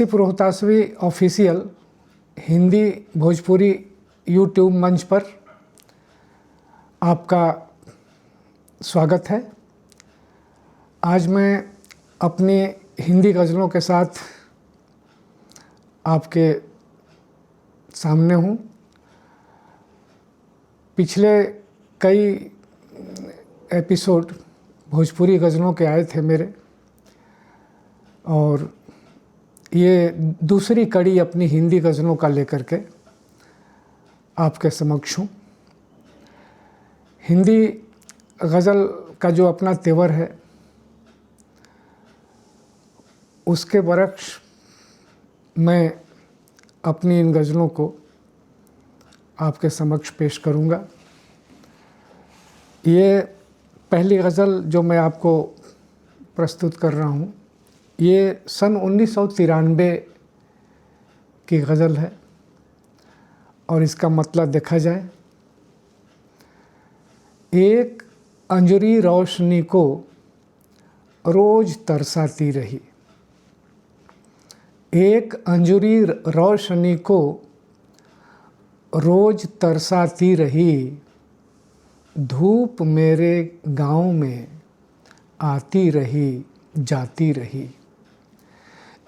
सिर्फ रोहतासवी official Hindi Bhojpuri YouTube मंच पर आपका स्वागत है। आज मैं अपनी हिंदी गज़लों के साथ आपके सामने हूँ। पिछले कई एपिसोड भोजपुरी गज़लों के आए थे मेरे, और ये दूसरी कड़ी अपनी हिंदी गज़लों का लेकर के आपके समक्ष हूँ। हिंदी गज़ल का जो अपना तेवर है, उसके बरक्स मैं अपनी इन गज़लों को आपके समक्ष पेश करूँगा। ये पहली गज़ल जो मैं आपको प्रस्तुत कर रहा हूँ, ये सन 1993 की गज़ल है, और इसका मतलब देखा जाए, एक अंजुरी रोशनी को रोज़ तरसाती रही, एक अंजुरी रोशनी को रोज़ तरसाती रही, धूप मेरे गाँव में आती रही जाती रही।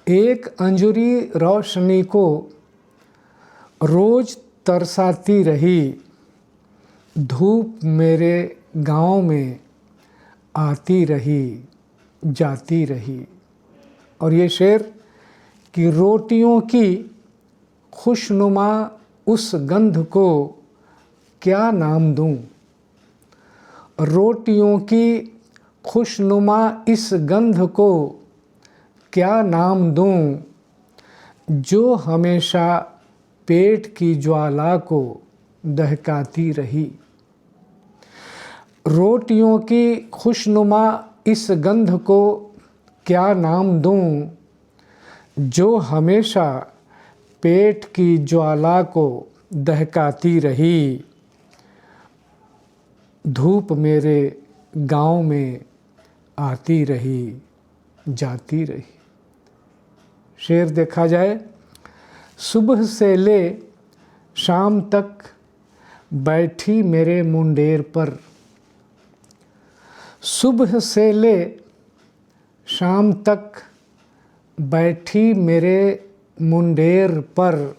एक अंजुरी रोशनी को रोज़ तरसाती रही, धूप मेरे गाँव में आती रही जाती रही। और ये शेर कि रोटियों की खुशनुमा उस गंध को क्या नाम दूँ, रोटियों की खुशनुमा इस गंध को क्या नाम दूँ, जो हमेशा पेट की ज्वाला को दहकाती रही। रोटियों की खुशनुमा इस गंध को क्या नाम दूँ, जो हमेशा पेट की ज्वाला को दहकाती रही, धूप मेरे गाँव में आती रही जाती रही। शेर देखा जाए, सुबह से ले शाम तक बैठी मेरे मुंडेर पर, सुबह से ले शाम तक बैठी मेरे मुंडेर पर,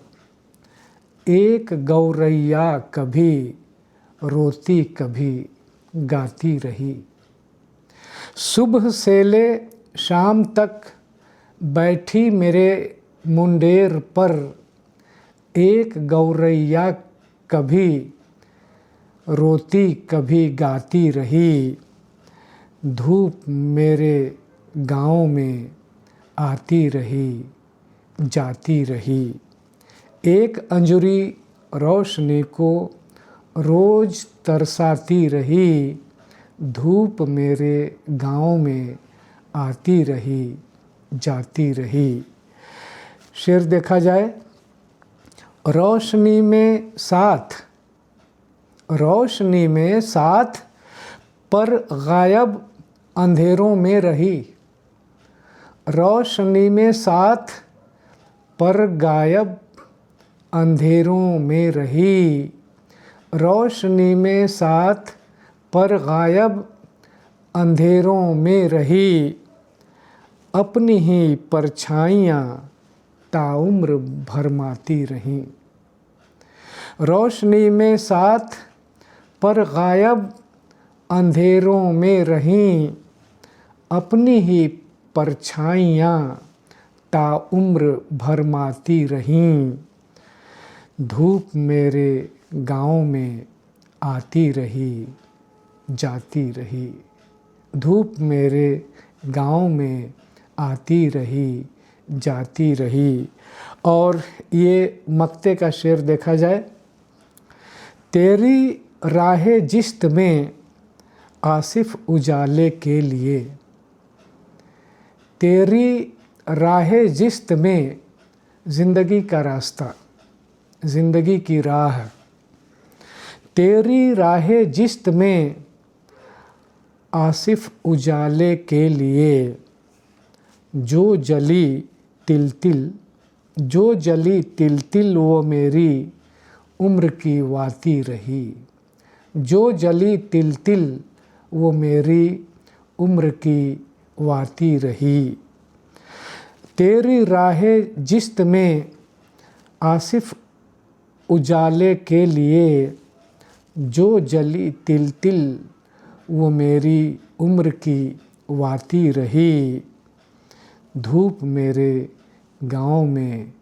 एक गौरैया कभी रोती कभी गाती रही। सुबह से ले शाम तक बैठी मेरे मुंडेर पर, एक गौरैया कभी रोती कभी गाती रही, धूप मेरे गाँव में आती रही जाती रही। एक अंजुरी रोशनी को रोज़ तरसाती रही, धूप मेरे गाँव में आती रही जाती रही। शेर देखा जाए, रोशनी में साथ पर गायब अंधेरों में रही, रोशनी में साथ पर गायब अंधेरों में रही, रोशनी में साथ पर गायब अंधेरों में रही, अपनी ही परछाइयाँ ताउम्र भरमाती रहीं। रोशनी में साथ पर गायब अंधेरों में रहीं, अपनी ही परछाइयाँ ताउम्र भरमाती रहीं, धूप मेरे गाँव में आती रही जाती रही, धूप मेरे गाँव में आती रही जाती रही। और ये मक्ते का शेर देखा जाए, तेरी राहे जिस्त में आसिफ उजाले के लिए, तेरी राहे जिस्त में ज़िंदगी का रास्ता, ज़िंदगी की राह, तेरी राहे जिस्त में आसिफ उजाले के लिए, जो जली तिल तिल जो जली तिल तिल वो मेरी उम्र की वाती रही। जो जली तिल तिल वो मेरी उम्र की वाती रही। तेरी राहे जिस्त में आसिफ उजाले के लिए, जो जली तिल तिल वो मेरी उम्र की वाती रही। धूप मेरे गाँव में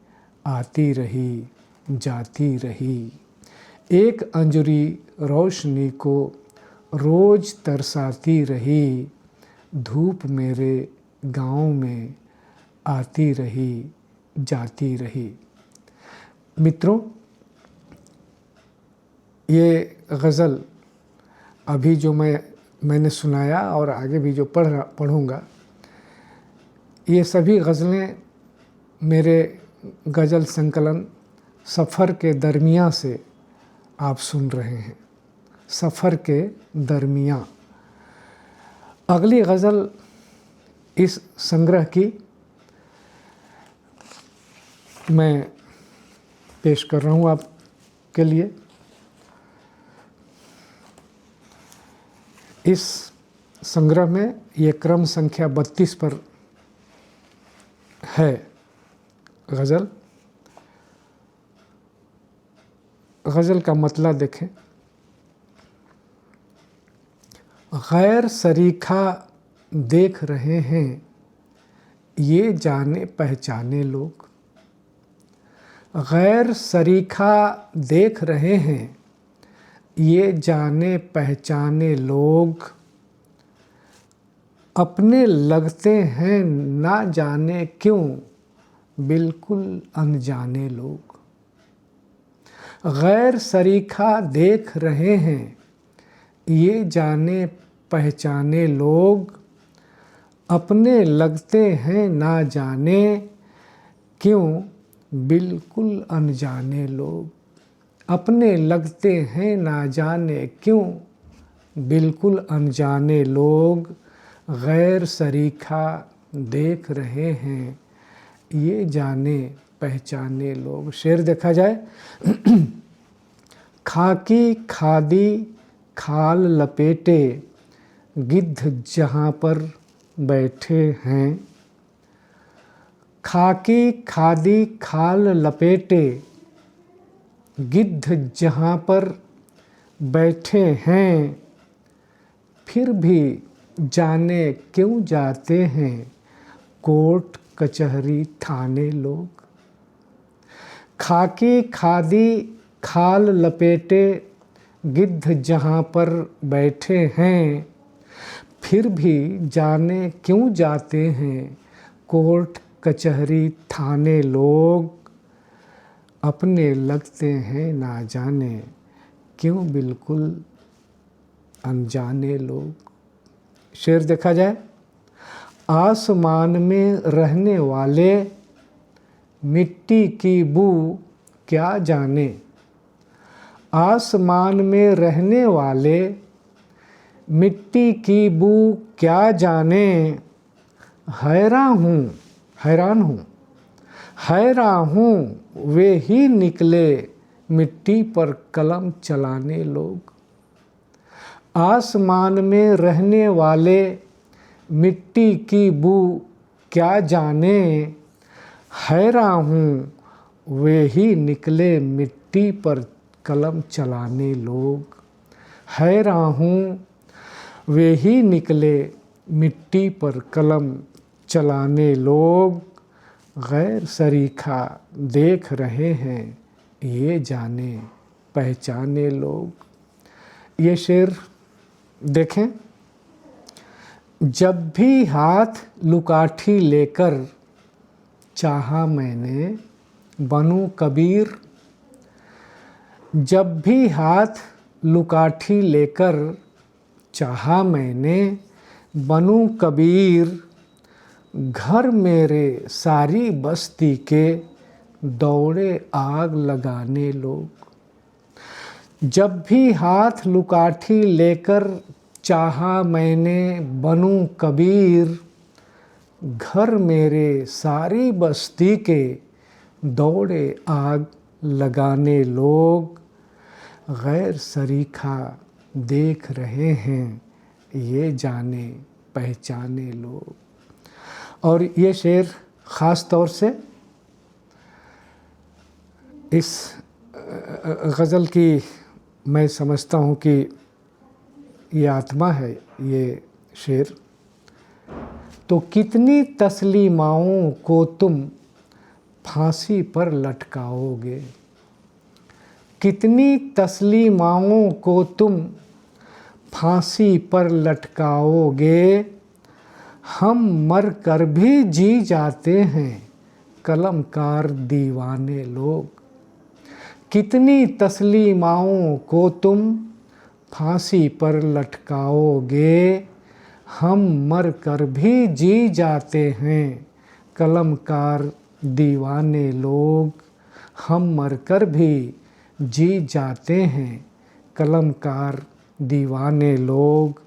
आती रही जाती रही। एक अंजुरी रोशनी को रोज तरसाती रही। धूप मेरे गाँव में आती रही जाती रही। मित्रों, ये गज़ल अभी जो मैंने सुनाया और आगे भी जो पढ़ूँगा, ये सभी गज़लें मेरे गज़ल संकलन सफ़र के दरमियाँ से आप सुन रहे हैं। सफ़र के दरमियाँ। अगली गज़ल इस संग्रह की मैं पेश कर रहा हूँ आपके लिए। इस संग्रह में ये क्रम संख्या 32 पर है गज़ल। गज़ल का मतलब देखें। गैर सरीखा देख रहे हैं ये जाने पहचाने लोग। गैर सरीखा देख रहे हैं ये जाने पहचाने लोग। अपने लगते हैं ना जाने क्यों बिल्कुल अनजाने लोग। गैर सरीखा देख रहे हैं ये जाने पहचाने लोग। अपने लगते हैं ना जाने क्यों बिल्कुल अनजाने लोग। अपने लगते हैं ना जाने क्यों बिल्कुल अनजाने लोग। गैर सरीखा देख रहे हैं ये जाने पहचाने लोग। शेर देखा जाए। खाकी खादी खाल लपेटे गिद्ध जहाँ पर बैठे हैं। खाकी खादी खाल लपेटे गिद्ध जहाँ पर बैठे हैं। फिर भी जाने क्यों जाते हैं कोर्ट कचहरी थाने लोग। खाकी खादी खाल लपेटे गिद्ध जहाँ पर बैठे हैं। फिर भी जाने क्यों जाते हैं कोर्ट कचहरी थाने लोग। अपने लगते हैं ना जाने क्यों बिल्कुल अनजाने लोग। शेर देखा जाए। आसमान में रहने वाले मिट्टी की बू क्या जाने। आसमान में रहने वाले मिट्टी की बू क्या जाने। हैरान हूँ वे ही निकले मिट्टी पर कलम चलाने लोग। आसमान में रहने वाले मिट्टी की बू क्या जाने। हैरान हूँ वे ही निकले मिट्टी पर कलम चलाने लोग। हैरान हूँ वे ही निकले मिट्टी पर कलम चलाने लोग। गैर सरीखा देख रहे हैं ये जाने पहचाने लोग। ये शेर देखें। जब भी हाथ लुकाठी लेकर चाहा मैंने बनूं कबीर। जब भी हाथ लुकाठी लेकर चाहा मैंने बनूं कबीर। घर मेरे सारी बस्ती के दौड़े आग लगाने लोग। जब भी हाथ लुकाठी लेकर चाहा मैंने बनूं कबीर। घर मेरे सारी बस्ती के दौड़े आग लगाने लोग, गैर सरीखा देख रहे हैं ये जाने पहचाने लोग। और ये शेर ख़ास तौर से इस गज़ल की मैं समझता हूँ कि ये आत्मा है ये शेर। तो कितनी तस्लीमाओं को तुम फांसी पर लटकाओगे, कितनी तस्लीमाओं को तुम फांसी पर लटकाओगे, हम मर कर भी जी जाते हैं कलमकार दीवाने लोग। कितनी तस्लीमाओं को तुम फांसी पर लटकाओगे, हम मर कर भी जी जाते हैं कलमकार दीवाने लोग। हम मर कर भी जी जाते हैं कलमकार दीवाने लोग,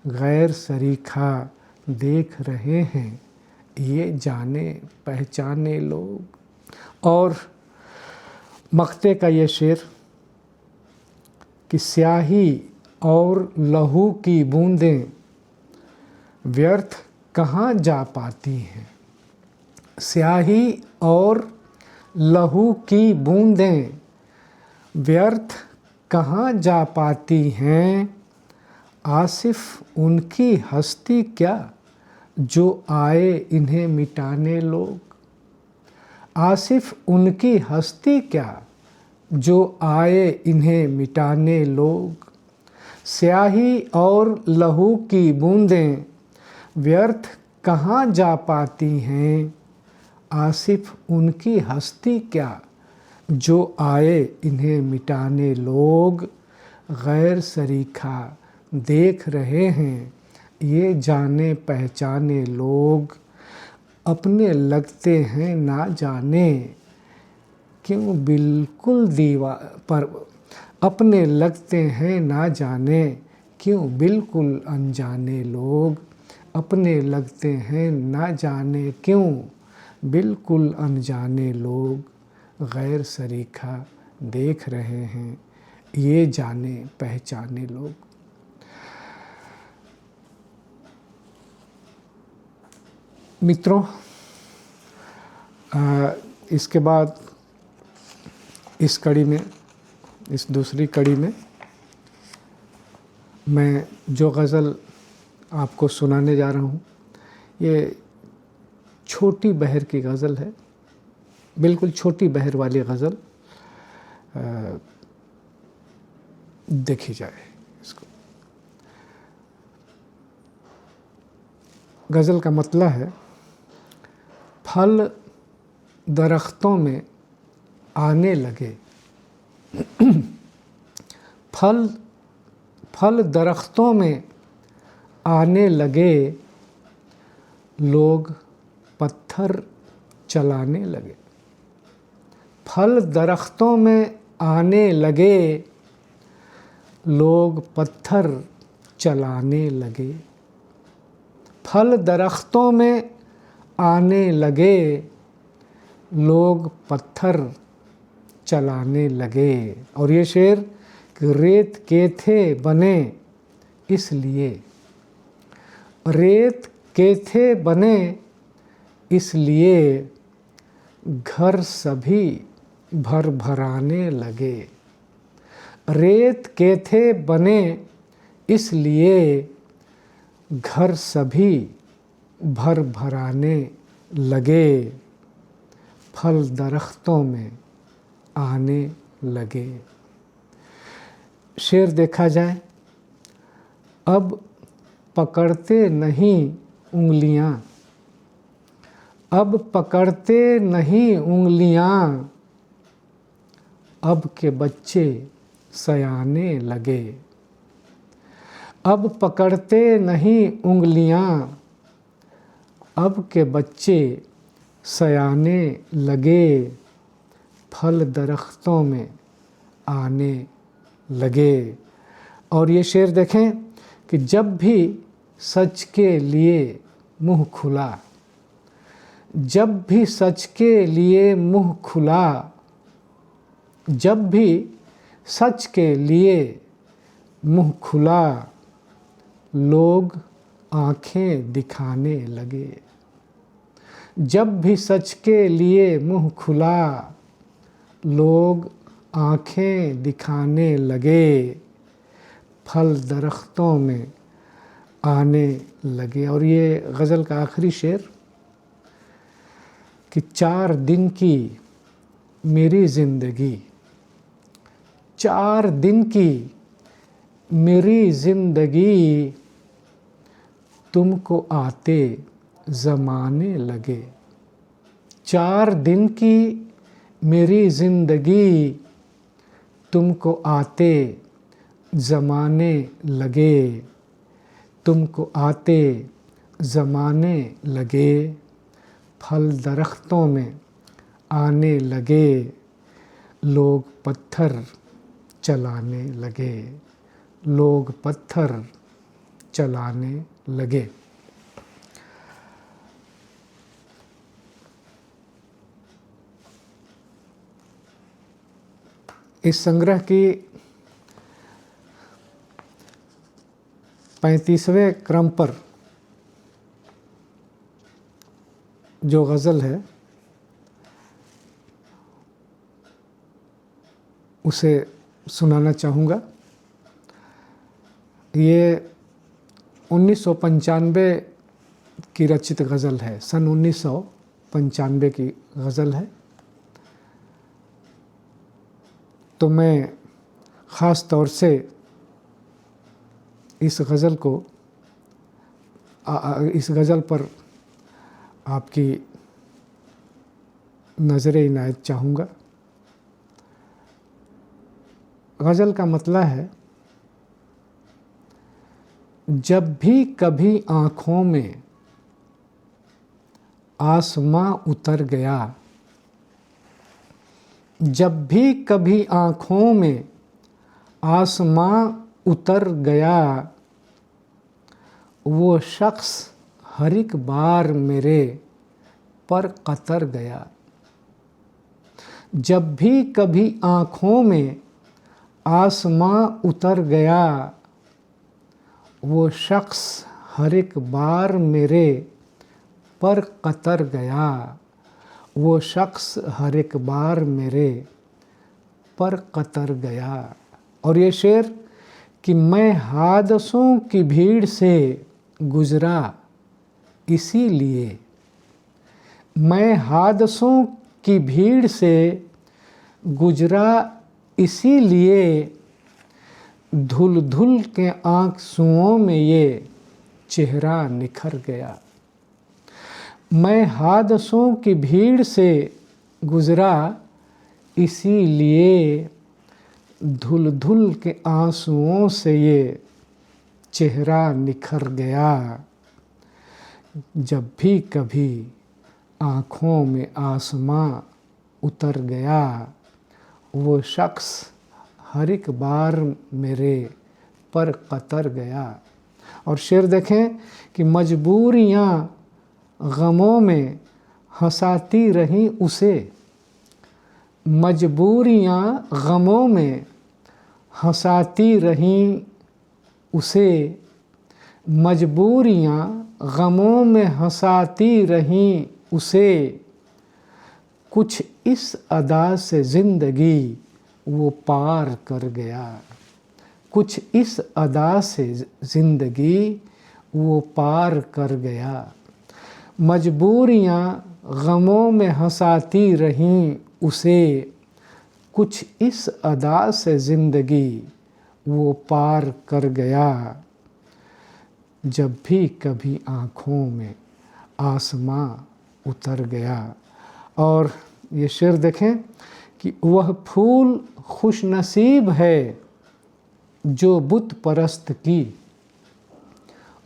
गैर सरीखा देख रहे हैं ये जाने पहचाने लोग। और मक्ते का ये शेर कि स्याही और लहू की बूंदें व्यर्थ कहाँ जा पाती हैं, स्याही और लहू की बूंदें व्यर्थ कहाँ जा पाती हैं, आसिफ उनकी हस्ती क्या जो आए इन्हें मिटाने लोग। आसिफ उनकी हस्ती क्या जो आए इन्हें मिटाने लोग। स्याही और लहू की बूंदें व्यर्थ कहाँ जा पाती हैं, आसिफ उनकी हस्ती क्या जो आए इन्हें मिटाने लोग। गैर सरीखा देख रहे हैं ये जाने पहचाने लोग, अपने लगते हैं ना जाने क्यों बिल्कुल पर अपने लगते हैं ना जाने क्यों बिल्कुल अनजाने लोग। अपने लगते हैं ना जाने क्यों बिल्कुल अनजाने लोग, गैर सरीखा देख रहे हैं ये जाने पहचाने लोग। मित्रों, इसके बाद इस कड़ी में, इस दूसरी कड़ी में मैं जो गज़ल आपको सुनाने जा रहा हूँ ये छोटी बहर की गज़ल है, बिल्कुल छोटी बहर वाली गज़ल। देखी जाए इसको। गज़ल का मतलब है, फल दरख्तों में आने लगे, फल दरख्तों में आने लगे, लोग पत्थर चलाने लगे। फल दरख्तों में आने लगे, लोग पत्थर चलाने लगे। फल दरख्तों में आने लगे, लोग पत्थर चलाने लगे। और ये शेर कि रेत के थे बने इसलिए, रेत के थे बने इसलिए, घर सभी भर भराने लगे। रेत के थे बने इसलिए, घर सभी भर भराने लगे, फल दरख्तों में आने लगे। शेर देखा जाए, अब पकड़ते नहीं उंगलियां, अब पकड़ते नहीं उंगलियां, अब के बच्चे सयाने लगे। अब पकड़ते नहीं उंगलियां, अब के बच्चे सयाने लगे, फल दरख्तों में आने लगे। और ये शेर देखें कि जब भी सच के लिए मुंह खुला, जब भी सच के लिए मुंह खुला, जब भी सच के लिए मुंह खुला, लोग आंखें दिखाने लगे। जब भी सच के लिए मुंह खुला, लोग आंखें दिखाने लगे, फल दरख्तों में आने लगे। और ये गज़ल का आखिरी शेर कि 4 दिन की मेरी ज़िंदगी, 4 दिन की मेरी ज़िंदगी, तुमको आते ज़माने लगे। 4 दिन की मेरी ज़िंदगी, तुमको आते ज़माने लगे, तुमको आते ज़माने लगे, फल दरख्तों में आने लगे, लोग पत्थर चलाने लगे, लोग पत्थर चलाने लगे। इस संग्रह की 35वें क्रम पर जो गज़ल है उसे सुनाना चाहूँगा। ये 1995 की रचित गज़ल है, सन 1995 की गज़ल है। तो मैं ख़ास तौर से इस गज़ल पर आपकी नज़र इनायत चाहूँगा। गज़ल का मतला है, जब भी कभी आँखों में आसमां उतर गया, जब भी कभी आँखों में आसमां उतर गया, वो शख्स हर एक बार मेरे पर कतर गया। जब भी कभी आँखों में आसमां उतर गया, वो शख्स हर एक बार मेरे पर कतर गया, वो शख्स हर एक बार मेरे पर कतर गया। और ये शेर कि मैं हादसों की भीड़ से गुज़रा इसीलिए, मैं हादसों की भीड़ से गुज़रा इसीलिए, धुल धुल के आँसुओं में ये चेहरा निखर गया। मैं हादसों की भीड़ से गुज़रा इसीलिए, धुल धुल के आँसुओं से ये चेहरा निखर गया। जब भी कभी आँखों में आसमां उतर गया, वो शख्स हर एक बार मेरे पर कतर गया। और शेर देखें कि मजबूरियाँ गमों में हंसाती रहीं उसे, मजबूरियाँ गमों में हंसाती रहीं उसे, मजबूरियाँ गमों में हंसाती रहीं उसे, कुछ इस अदा से ज़िंदगी वो पार कर गया, कुछ इस अदा से ज़िंदगी वो पार कर गया। मजबूरियाँ गमों में हंसाती रहीं उसे, कुछ इस अदा से ज़िंदगी वो पार कर गया। जब भी कभी आँखों में आसमां उतर गया। और ये शेर देखें कि वह फूल खुश नसीब है जो बुत परस्त की,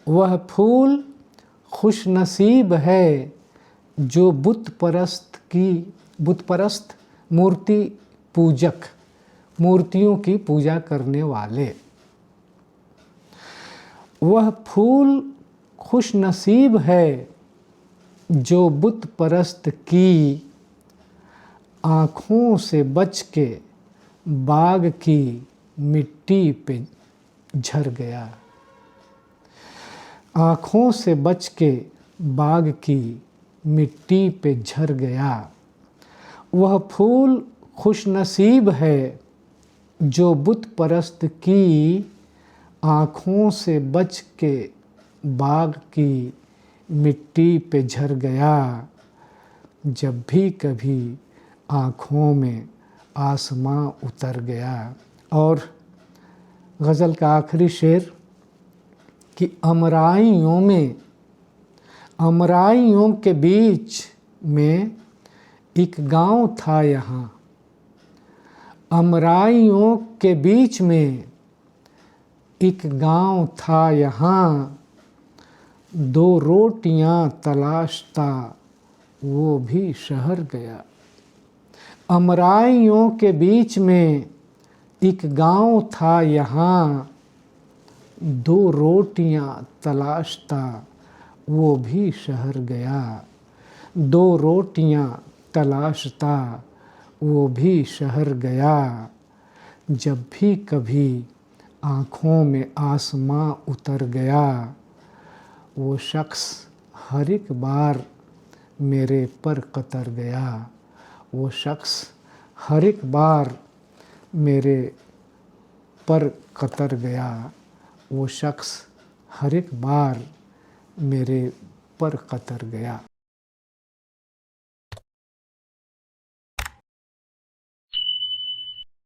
वह फूल खुश नसीब है जो बुत परस्त की, बुत परस्त मूर्ति पूजक, मूर्तियों की पूजा करने वाले, वह फूल खुश नसीब है जो बुत परस्त की आँखों से बच के बाग की मिट्टी पे झर गया। आँखों से बच के बाग की मिट्टी पे झर गया। वह फूल खुशनसीब है जो बुत परस्त की आँखों से बच के बाग की मिट्टी पे झर गया। जब भी कभी आँखों में आसमां उतर गया। और गज़ल का आखिरी शेर कि अमराइयों के बीच में एक गांव था यहाँ। अमराइयों के बीच में एक गांव था यहाँ। दो रोटियां तलाशता वो भी शहर गया। अमराइयों के बीच में एक गांव था यहाँ। दो रोटियां तलाशता वो भी शहर गया। दो रोटियां तलाशता वो भी शहर गया। जब भी कभी आँखों में आसमां उतर गया। वो शख्स हर एक बार मेरे पर कतर गया। वो शख्स हर एक बार मेरे पर कतर गया। वो शख्स हर एक बार मेरे पर कतर गया।